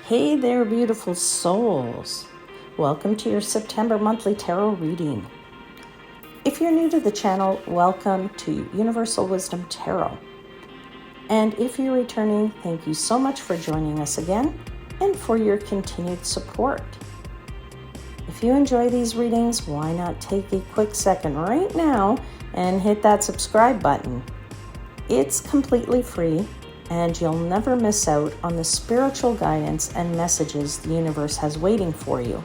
Hey there, beautiful souls. Welcome to your September monthly tarot reading. If you're new to the channel, welcome to Universal Wisdom Tarot. And if you're returning, thank you so much for joining us again and for your continued support. If you enjoy these readings, why not take a quick second right now and hit that subscribe button? It's completely free, and you'll never miss out on the spiritual guidance and messages the universe has waiting for you.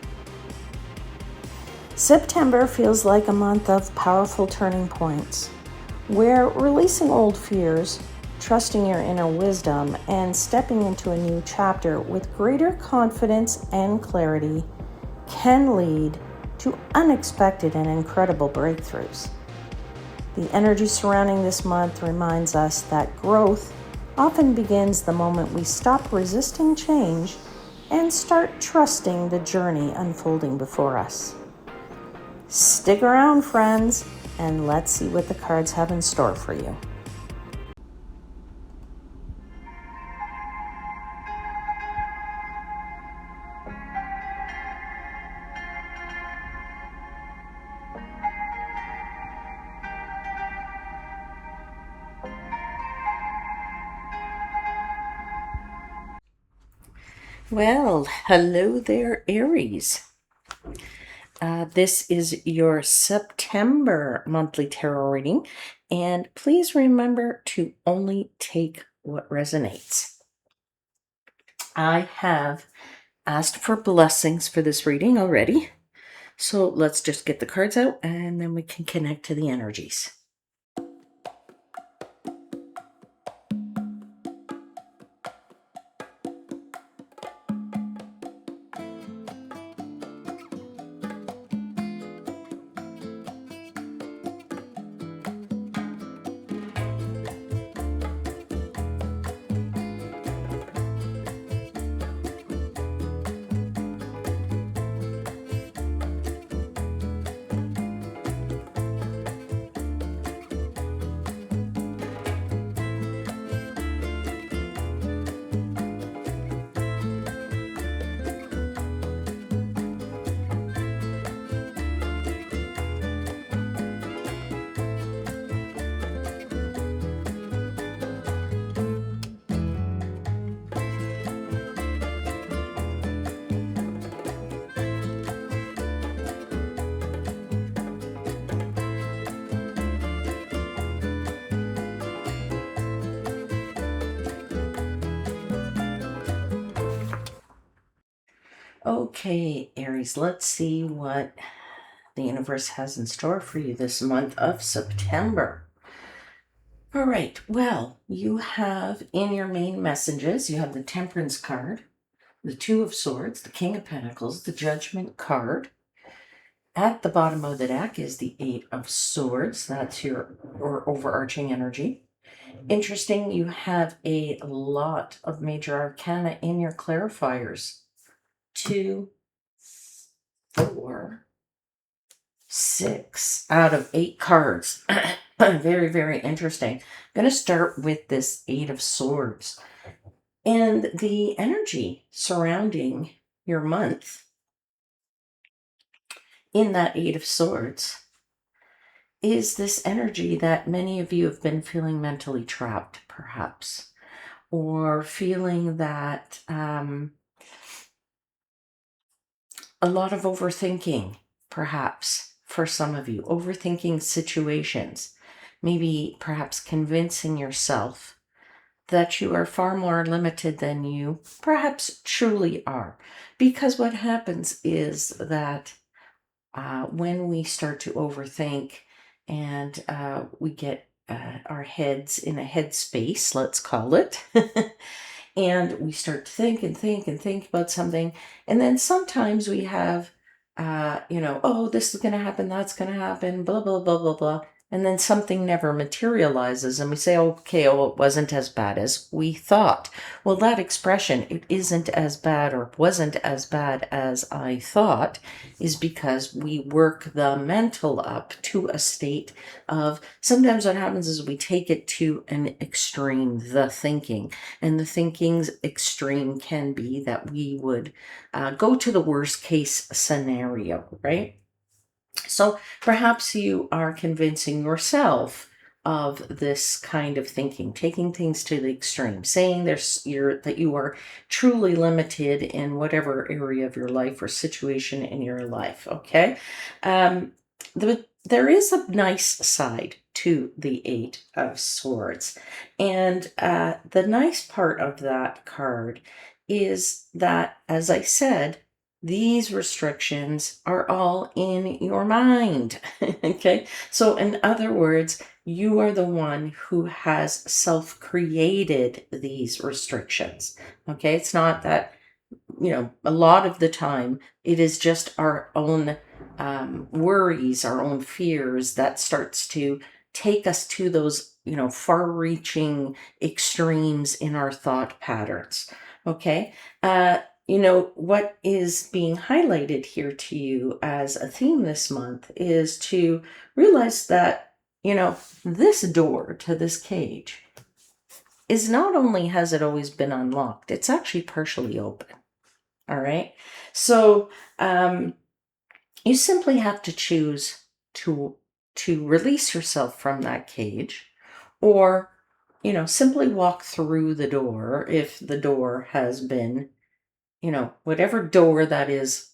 September feels like a month of powerful turning points, where releasing old fears, trusting your inner wisdom, and stepping into a new chapter with greater confidence and clarity can lead to unexpected and incredible breakthroughs. The energy surrounding this month reminds us that growth often begins the moment we stop resisting change and start trusting the journey unfolding before us. Stick around, friends, and let's see what the cards have in store for you. Well, hello there, Aries. This is your September monthly tarot reading, and please remember to only take what resonates. I have asked for blessings for this reading already, so let's just get the cards out and then we can connect to the energies. Okay, Aries, let's see what the universe has in store for you this month of September. All right, well, you have in your main messages, you have the Temperance card, the Two of Swords, the King of Pentacles, the Judgment card. At the bottom of the deck is the Eight of Swords. That's your overarching energy. Interesting, you have a lot of major arcana in your clarifiers. 2, 4, 6 out of 8 cards. Very, very interesting. I'm going to start with this Eight of Swords. And the energy surrounding your month in that Eight of Swords is this energy that many of you have been feeling mentally trapped, perhaps, or feeling that a lot of overthinking, perhaps, for some of you, overthinking situations, maybe perhaps convincing yourself that you are far more limited than you perhaps truly are. Because what happens is that when we start to overthink and we get our heads in a headspace, let's call it, and we start to think and think and think about something, and then sometimes we have, oh, this is going to happen, that's going to happen, blah, blah, blah, blah, blah. and then something never materializes and we say, okay, oh, it wasn't as bad as we thought. Well, that expression, it isn't as bad or wasn't as bad as I thought, is because we work the mental up to a state of, sometimes what happens is we take it to an extreme, the thinking, and the thinking's extreme can be that we would go to the worst case scenario, right? So perhaps you are convincing yourself of this kind of thinking, taking things to the extreme, saying that you are truly limited in whatever area of your life or situation in your life. Okay, um, there is a nice side to the Eight of Swords, and the nice part of that card is that, as I said, these restrictions are all in your mind. Okay. So, in other words, you are the one who has self created these restrictions. Okay. It's not that, a lot of the time it is just our own worries, our own fears that starts to take us to those, far reaching extremes in our thought patterns. Okay. What is being highlighted here to you as a theme this month is to realize that, this door to this cage is not only has it always been unlocked, it's actually partially open. All right. So you simply have to choose to release yourself from that cage, or simply walk through the door if the door has been, whatever door that is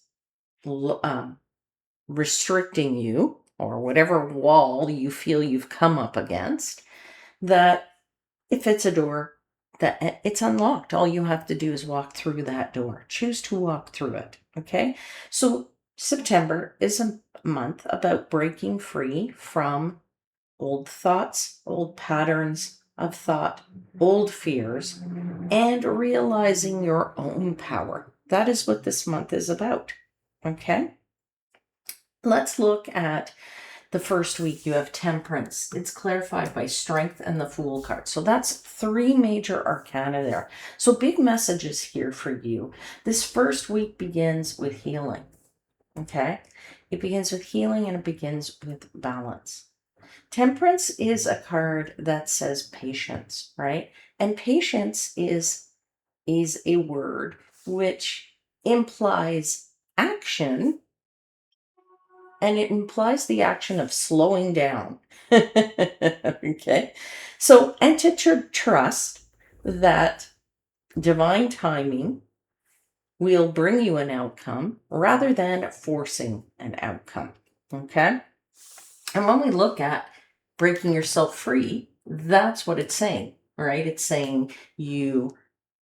restricting you, or whatever wall you feel you've come up against, that if it's a door that it's unlocked, all you have to do is walk through that door. Choose to walk through it. Okay. So September is a month about breaking free from old thoughts, old patterns of thought, old fears, and realizing your own power. That is what this month is about. Okay. Let's look at the first week. You have Temperance. It's clarified by Strength and the Fool card. So that's 3 major arcana there. So big messages here for you. This first week begins with healing. Okay? It begins with healing and it begins with balance. Temperance is a card that says patience, right? And patience is a word which implies action, and it implies the action of slowing down. Okay. So, and to trust that divine timing will bring you an outcome rather than forcing an outcome. Okay. And when we look at breaking yourself free, that's what it's saying, right? It's saying you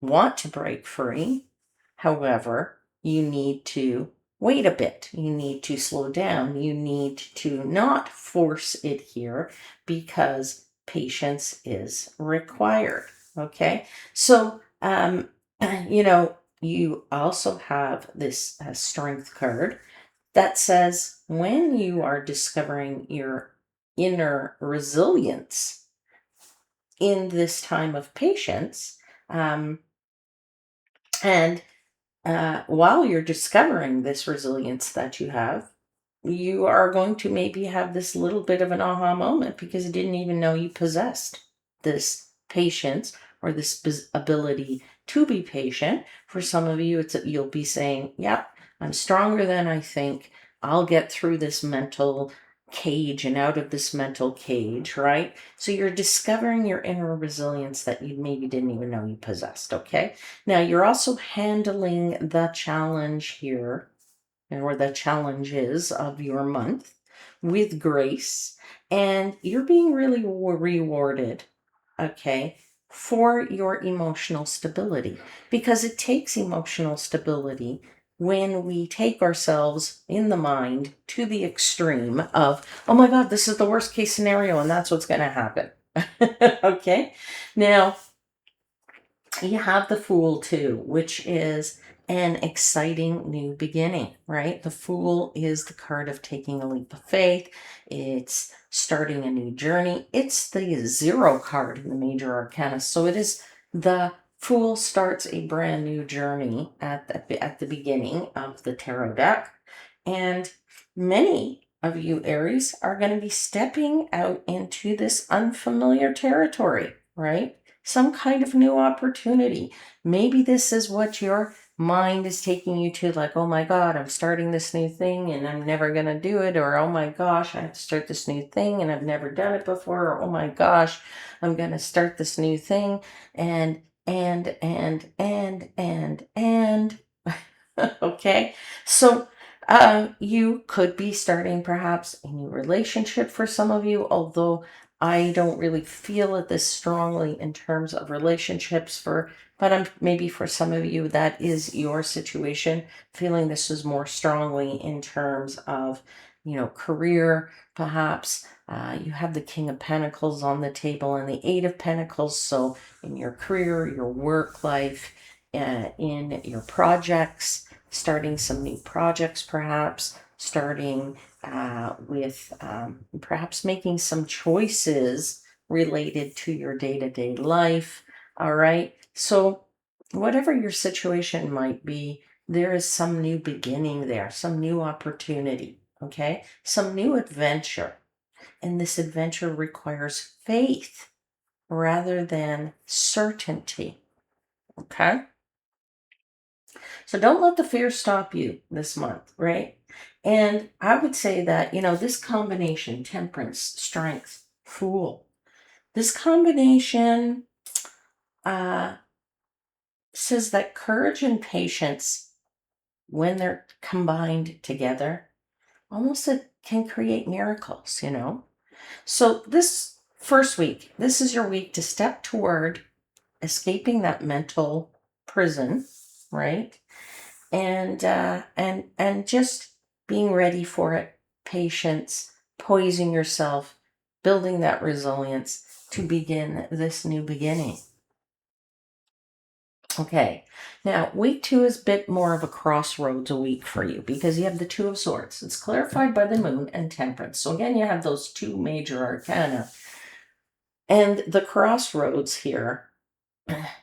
want to break free. However, you need to wait a bit. You need to slow down. You need to not force it here because patience is required. Okay. So, you also have this strength card that says when you are discovering your inner resilience in this time of patience, and while you're discovering this resilience that you have, you are going to maybe have this little bit of an aha moment because you didn't even know you possessed this patience or this ability to be patient. For some of you, you'll be saying, "Yep, I'm stronger than I think. I'll get through this mental cage and out of this mental cage," right? So you're discovering your inner resilience that you maybe didn't even know you possessed. Okay. Now you're also handling the challenge here, or the challenges of your month, with grace, and you're being really rewarded, okay, for your emotional stability, because it takes emotional stability when we take ourselves in the mind to the extreme of, oh my God, this is the worst case scenario, and that's what's going to happen. Okay. Now, you have the Fool too, which is an exciting new beginning, right? The Fool is the card of taking a leap of faith. It's starting a new journey. It's the 0 card in the major arcana. So it is the Fool starts a brand new journey at the beginning of the tarot deck. And many of you, Aries, are going to be stepping out into this unfamiliar territory, right? Some kind of new opportunity. Maybe this is what your mind is taking you to, like, oh my God, I'm starting this new thing and I'm never going to do it. Or, oh my gosh, I have to start this new thing and I've never done it before. Or, oh my gosh, I'm going to start this new thing. And okay. So you could be starting perhaps a new relationship for some of you, although I don't really feel it this strongly in terms of relationships but maybe for some of you that is your situation, feeling this is more strongly in terms of, career, perhaps. You have the King of Pentacles on the table and the Eight of Pentacles. So in your career, your work life, in your projects, starting some new projects, perhaps starting with perhaps making some choices related to your day-to-day life. All right. So whatever your situation might be, there is some new beginning there, some new opportunity. Okay. Some new adventure. And this adventure requires faith rather than certainty. Okay. So don't let the fear stop you this month, right? And I would say that, this combination, temperance, strength, fool, this combination says that courage and patience, when they're combined together, almost it can create miracles. So this first week, this is your week to step toward escaping that mental prison, right? And just being ready for it, patience, poising yourself, building that resilience to begin this new beginning. Okay, now week 2 is a bit more of a crossroads a week for you because you have the Two of Swords. It's clarified by the Moon and Temperance. So again, you have those two major arcana. And the crossroads here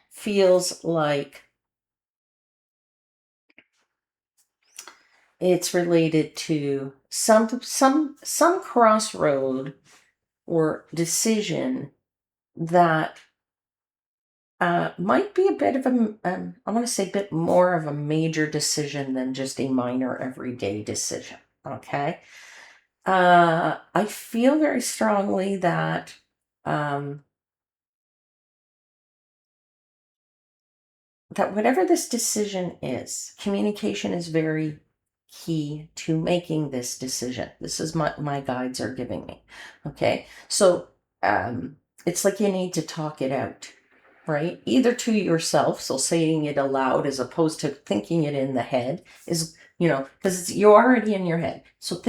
feels like it's related to some crossroad or decision that might be a bit of I want to say a bit more of a major decision than just a minor everyday decision. Okay. I feel very strongly that that whatever this decision is, communication is very key to making this decision. This is my guides are giving me. Okay. So it's like you need to talk it out, right? Either to yourself, so saying it aloud as opposed to thinking it in the head is, because you're already in your head. So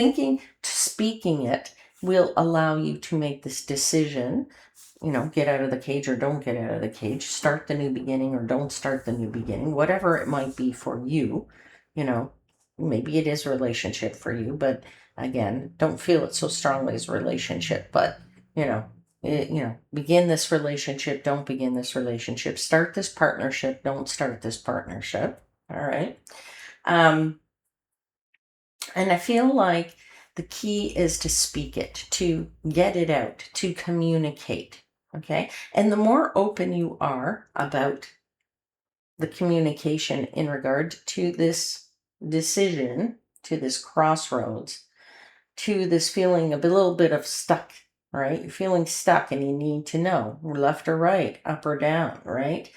speaking it will allow you to make this decision, get out of the cage or don't get out of the cage, start the new beginning or don't start the new beginning, whatever it might be for you. Maybe it is relationship for you, but again, don't feel it so strongly as relationship, but begin this relationship, don't begin this relationship, start this partnership, don't start this partnership. All right. And I feel like the key is to speak it, to get it out, to communicate. Okay. And the more open you are about the communication in regard to this decision, to this crossroads, to this feeling of a little bit of stuck, right? You're feeling stuck and you need to know left or right, up or down, right?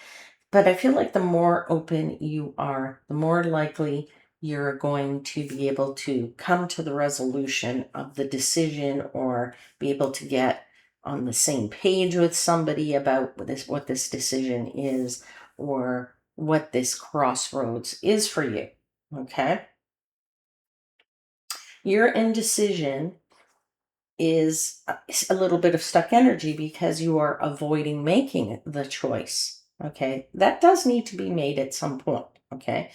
But I feel like the more open you are, the more likely you're going to be able to come to the resolution of the decision or be able to get on the same page with somebody about what this decision is or what this crossroads is for you. Okay. Your indecision is a little bit of stuck energy because you are avoiding making the choice. Okay. That does need to be made at some point. Okay.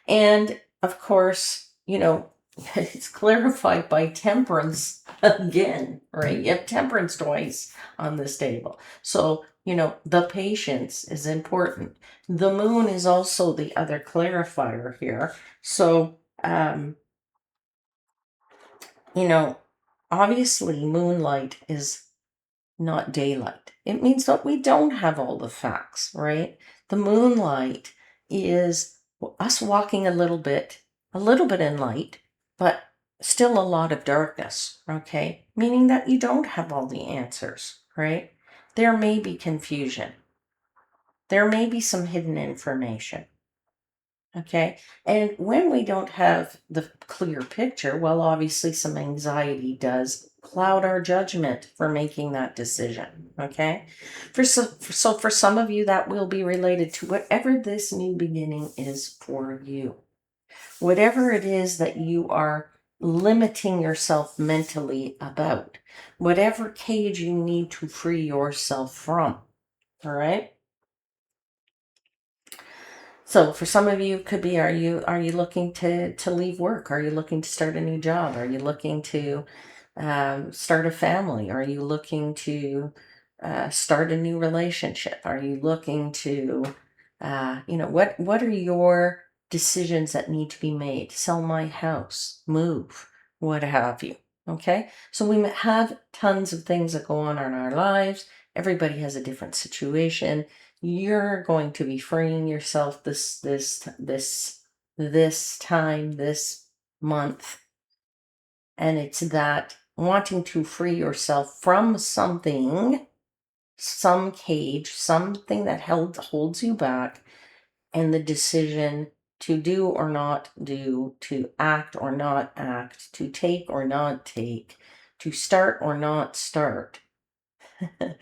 And of course, it's clarified by temperance again, right? You have temperance twice on this table. So, the patience is important. The moon is also the other clarifier here. So, obviously, moonlight is not daylight. It means that we don't have all the facts, right? The moonlight is us walking a little bit in light, but still a lot of darkness, okay? Meaning that you don't have all the answers, right? There may be confusion. There may be some hidden information. Okay. And when we don't have the clear picture, well, obviously some anxiety does cloud our judgment for making that decision. Okay. So for some of you, that will be related to whatever this new beginning is for you. Whatever it is that you are limiting yourself mentally about, whatever cage you need to free yourself from. All right. So for some of you, it could be, are you looking to leave work? Are you looking to start a new job? Are you looking to start a family? Are you looking to start a new relationship? Are you looking to, what are your decisions that need to be made? Sell my house, move, what have you? Okay, so we have tons of things that go on in our lives. Everybody has a different situation. You're going to be freeing yourself this time, this month, and it's that wanting to free yourself from something, some cage, something that holds you back, and the decision to do or not do, to act or not act, to take or not take, to start or not start.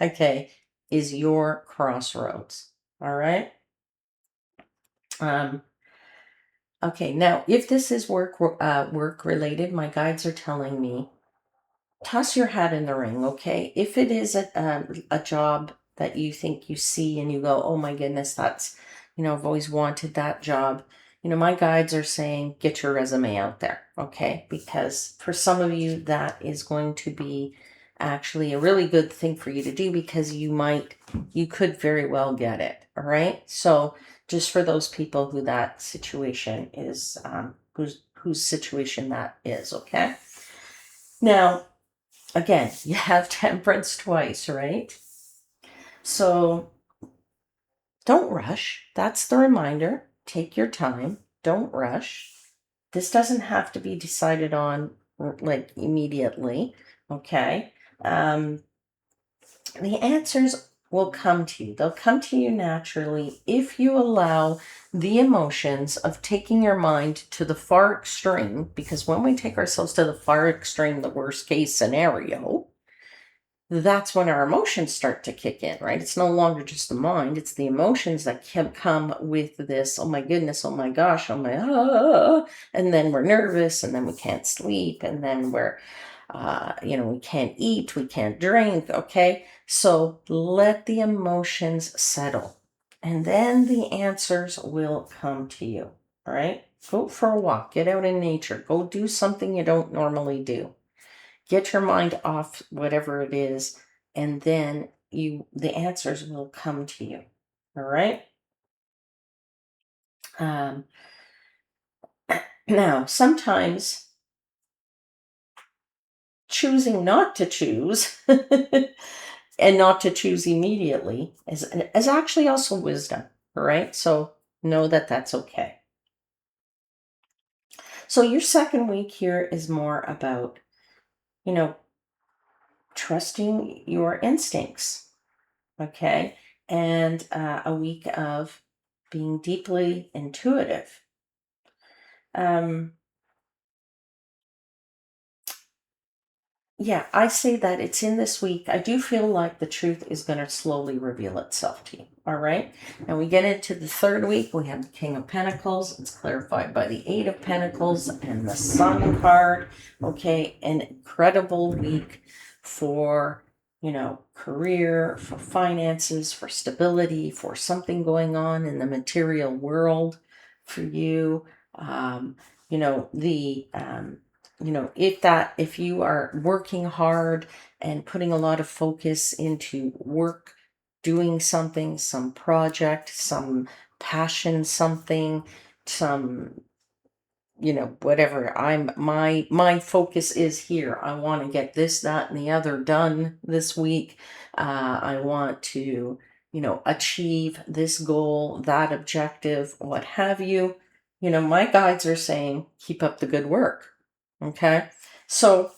Okay, is your crossroads. All right. Okay, now if this is work related, my guides are telling me toss your hat in the ring. Okay, if it is a job that you think you see and you go, oh my goodness, that's I've always wanted that job. My guides are saying get your resume out there. Okay, because for some of you that is going to be actually a really good thing for you to do because you could very well get it. All right, so just for those people who that situation is, whose situation that is. Okay, now again, you have temperance twice, right? So don't rush. That's the reminder. Take your time. Don't rush. This doesn't have to be decided on like immediately. Okay. The answers will come to you. They'll come to you naturally if you allow the emotions of taking your mind to the far extreme, because when we take ourselves to the far extreme, the worst case scenario, that's when our emotions start to kick in, right? It's no longer just the mind, it's the emotions that can come with this, oh my goodness, oh my gosh, and then we're nervous, and then we can't sleep, and then we can't eat, we can't drink, okay? So let the emotions settle, and then the answers will come to you, all right? Go for a walk, get out in nature, go do something you don't normally do. Get your mind off whatever it is, and then the answers will come to you. All right. Um, Now, sometimes choosing not to choose and not to choose immediately is actually also wisdom. All right. So know that that's okay. So your second week here is more about, you know, trusting your instincts. Okay. And a week of being deeply intuitive. Um, yeah, I say that it's in this week. I do feel like the truth is going to slowly reveal itself to you. All right. And we get into the third week. We have the King of Pentacles. It's clarified by the Eight of Pentacles and the Sun card. Okay. An incredible week for, career, for finances, for stability, for something going on in the material world for you. if you are working hard and putting a lot of focus into work, doing something, some project, some passion, something, some, whatever, my focus is here. I want to get this, that, and the other done this week. I want to, achieve this goal, that objective, what have you. My guides are saying, keep up the good work. Okay. So,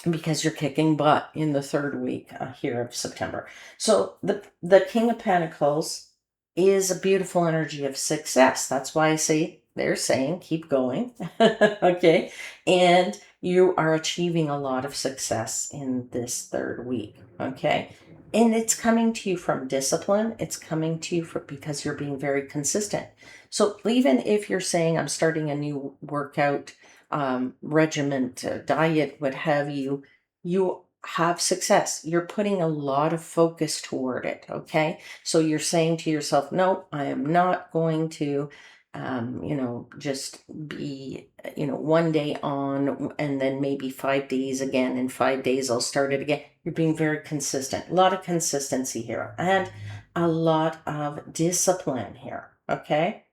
because you're kicking butt in the third week here of September. So the King of Pentacles is a beautiful energy of success. That's why I say they're saying keep going. Okay. And you are achieving a lot of success in this third week. Okay. And it's coming to you from discipline. It's coming to you because you're being very consistent. So even if you're saying I'm starting a new workout regiment, diet, what have you, you have success. You're putting a lot of focus toward it. Okay. So you're saying to yourself, no, I am not going to, just be, one day on and then maybe 5 days again. In 5 days, I'll start it again. You're being very consistent. A lot of consistency here and a lot of discipline here. Okay.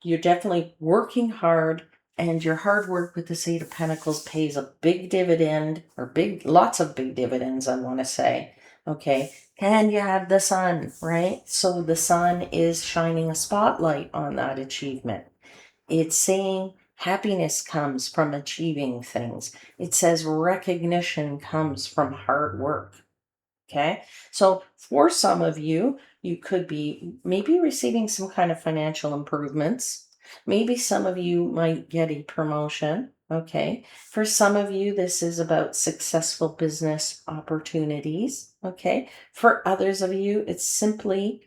You're definitely working hard, and your hard work with the Eight of Pentacles pays a big dividend, or lots of big dividends, I want to say. Okay. And you have the sun, right? So the sun is shining a spotlight on that achievement. It's saying happiness comes from achieving things. It says recognition comes from hard work. Okay. So for some of you, you could be maybe receiving some kind of financial improvements. Maybe some of you might get a promotion. Okay. For some of you, this is about successful business opportunities. Okay. For others of you, it's simply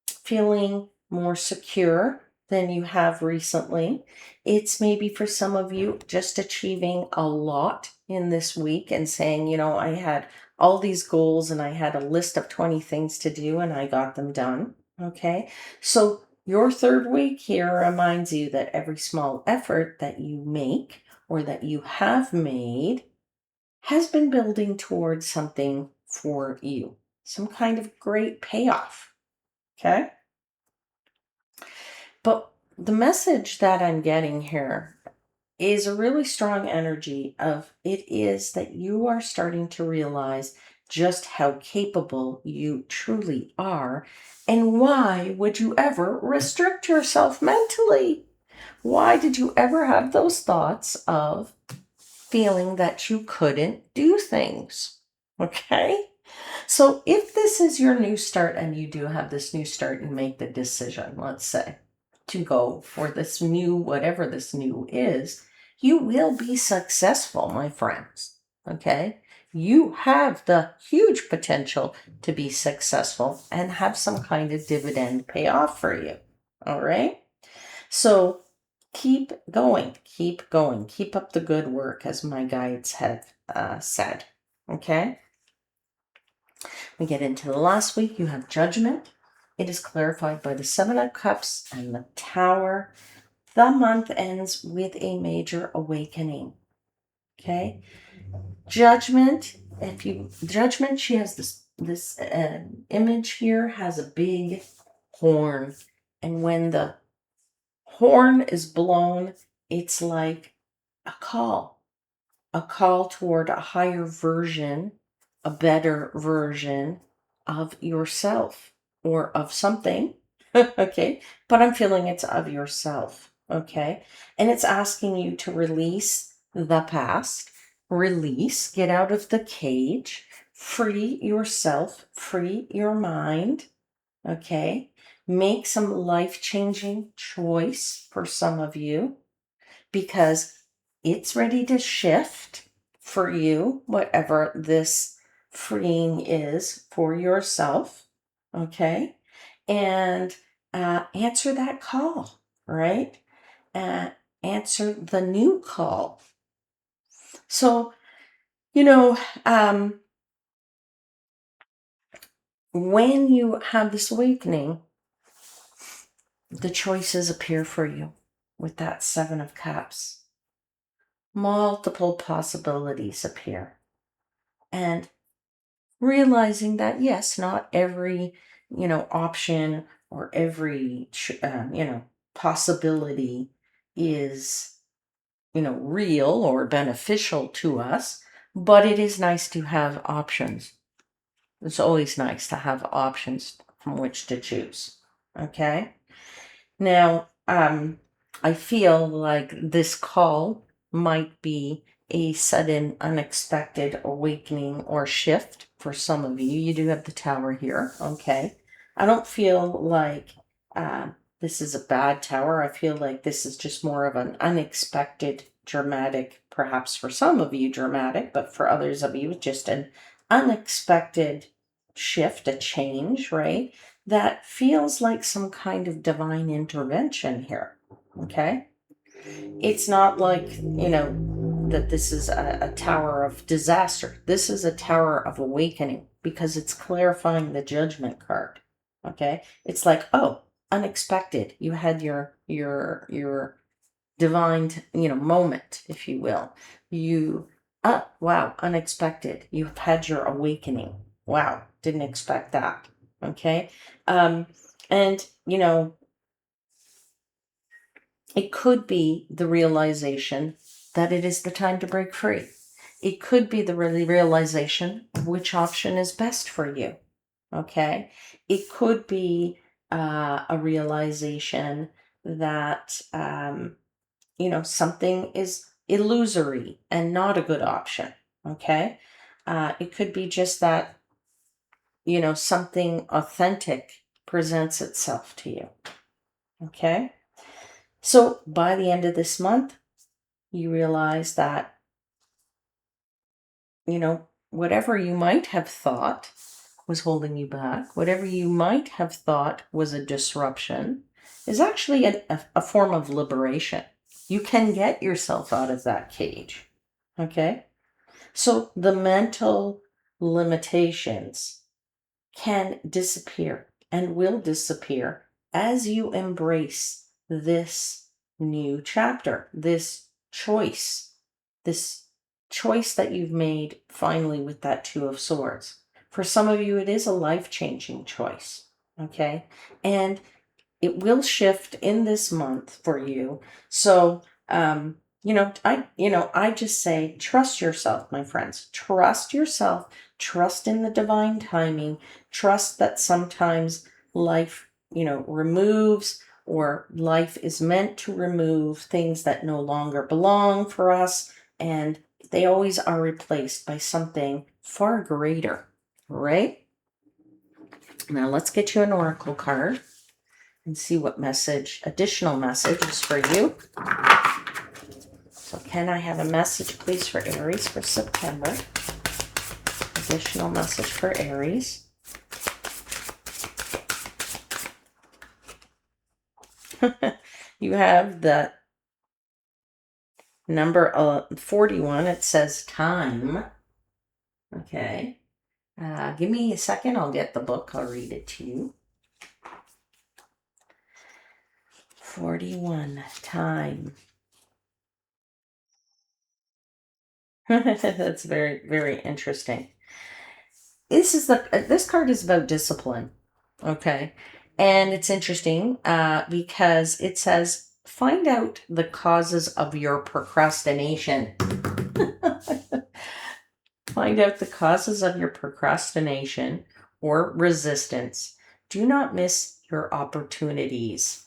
feeling more secure than you have recently. It's maybe for some of you just achieving a lot in this week and saying, I had all these goals and I had a list of 20 things to do and I got them done. Okay. So your third week here reminds you that every small effort that you make or that you have made has been building towards something for you, some kind of great payoff. Okay. But the message that I'm getting here is a really strong energy of it is that you are starting to realize just how capable you truly are. And why would you ever restrict yourself mentally? Why did you ever have those thoughts of feeling that you couldn't do things? Okay. So if this is your new start and you do have this new start and make the decision, let's say, to go for this new, whatever this new is, you will be successful, my friends. Okay. You have the huge potential to be successful and have some kind of dividend pay off for you. All right. So keep going, keep going, keep up the good work, as my guides have said. Okay. We get into the last week. You have Judgment. It is clarified by the Seven of Cups and the Tower. The month ends with a major awakening. Okay. Judgment. Judgment, she has this image here, has a big horn, and when the horn is blown, it's like a call toward a higher version, a better version of yourself or of something. Okay. But I'm feeling it's of yourself. Okay. And it's asking you to release the past, get out of the cage, free yourself, free your mind. Okay. Make some life-changing choice for some of you, because it's ready to shift for you, whatever this freeing is for yourself. Okay. And answer that call, right? Answer the new call. So, when you have this awakening, the choices appear for you. with that Seven of Cups. Multiple possibilities appear. And realizing that, yes, not every, option or every, possibility is, real or beneficial to us, but it is nice to have options. It's always nice to have options from which to choose. Okay. Now, I feel like this call might be a sudden, unexpected awakening or shift for some of you. You do have the Tower here. Okay. I don't feel like this is a bad Tower. I feel like this is just more of an unexpected, dramatic, perhaps for some of you dramatic, but for others of you, just an unexpected shift, a change, right? That feels like some kind of divine intervention here. Okay. It's not like, that this is a tower of disaster. This is a tower of awakening because it's clarifying the Judgment card. Okay. It's like, oh, unexpected. You had your divine, moment, if you will. Wow, unexpected. You've had your awakening. Wow, didn't expect that. Okay. And, it could be the realization that it is the time to break free. It could be the realization of which option is best for you. Okay. It could be a realization that, something is illusory and not a good option. Okay. It could be just that, something authentic presents itself to you. Okay. So by the end of this month, you realize that, whatever you might have thought was holding you back, whatever you might have thought was a disruption, is actually a form of liberation. You can get yourself out of that cage. Okay? So the mental limitations can disappear and will disappear as you embrace this new chapter, this choice that you've made finally with that Two of Swords. For some of you, it is a life-changing choice. Okay? And it will shift in this month for you. So, I just say, trust yourself, my friends. Trust yourself. Trust in the divine timing. Trust that sometimes life, removes, or life is meant to remove things that no longer belong for us. And they always are replaced by something far greater, right? Now let's get you an oracle card and see what additional message is for you. So can I have a message, please, for Aries for September? Additional message for Aries. You have the number 41. It says time. Okay. Give me a second. I'll get the book. I'll read it to you. 41, time. That's very, very interesting. This card is about discipline. Okay. And it's interesting because it says, find out the causes of your procrastination. Find out the causes of your procrastination or resistance. Do not miss your opportunities.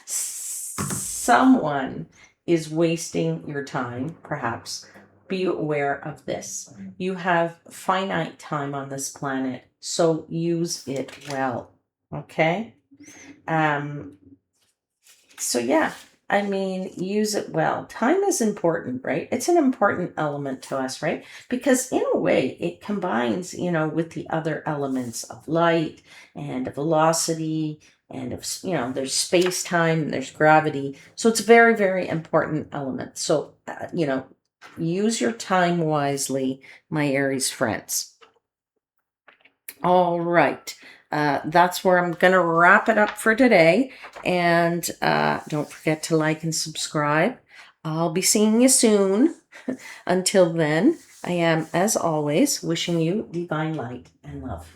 Someone is wasting your time, perhaps. Be aware of this. You have finite time on this planet, so use it well. Okay? So yeah, use it well. Time is important, right? It's an important element to us, right? Because in a way, it combines, with the other elements of light and velocity and of, there's space time and there's gravity. So it's a very, very important element. So, use your time wisely, my Aries friends. All right. that's where I'm going to wrap it up for today. And don't forget to like and subscribe. I'll be seeing you soon. Until then, I am, as always, wishing you divine light and love.